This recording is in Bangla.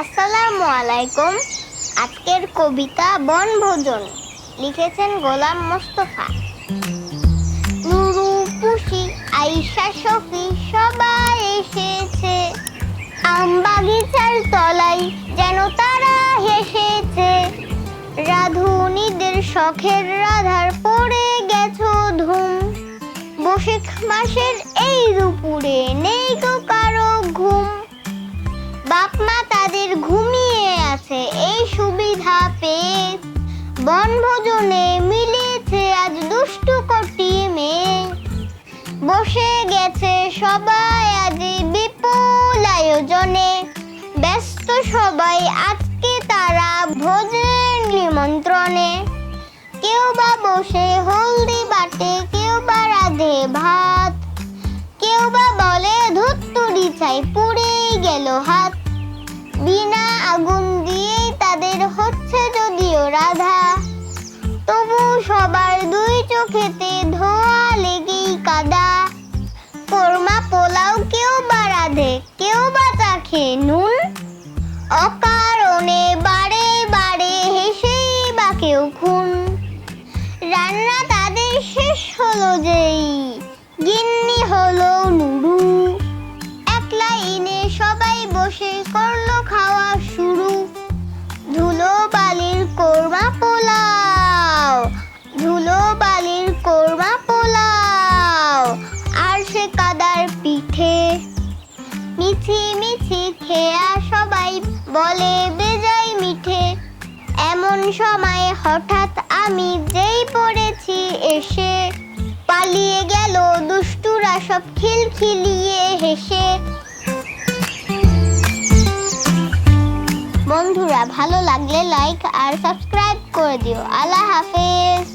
আসসালামু আলাইকুম। আজকের কবিতা বনভোজন, লিখেছেন গোলাম মোস্তফা। নুরু, পুষি, আয়েশা, শফি সবাই এসেছে। আম বাগিচার তলায় যেন তারা হেসেছে। রাধুনীদের শখের রাধার পড়ে গেছো ধুম। বৈশাখ মাসের এই দুপুরে নেই তো কারো ঘুম। বাপ মা তাদের ঘুমিয়ে আছে এই সুবিধা পেয়ে। বনভোজনে মিলেছে আজ দুষ্টু কটি মেয়ে। বসে গেছে সবাই আজ বিপুল আয়োজনে। ব্যস্ত সবাই আজকে তারা ভোজের নিমন্ত্রণে। কেউ বা বসে হলদি বাটে, কেউ বা রাঁধে ভাত, কেউ বা বলে ধুত্তুরি চাই পুড়ে গেল হাত। বিনা আগুন দিয়েই তাদের হচ্ছে যদিও রাধা, তবু সবার দুই চোখেতে ধোয়া লেগেই কাদা। কোরমা পোলাও কেউ বা রাঁধে, কেউ বা চাখে নুন। অকারণে বারে বারে হেসেই বা কেউ খুন। রান্না তাদের শেষ হলো যেই, গিন্নি হলো নুরু। এক লাইনে সবাই বসে করলো খাওয়া শুরু। ধুলো বালির কোরমা পোলাও, ধুলো বালির কোরমা পোলাও, আর সে কাদার পিঠে। মিছি মিছি খেয়া সবাই বলে বেজায় মিঠে। এমন সময় হঠাৎ আমি যেই পড়েছি এসে, পালিয়ে গেল দুষ্টুরা সব খিলখিলিয়ে হেসে। বন্ধুরা, ভালো লাগলে লাইক আর সাবস্ক্রাইব করে দিও। আল্লাহ হাফেজ।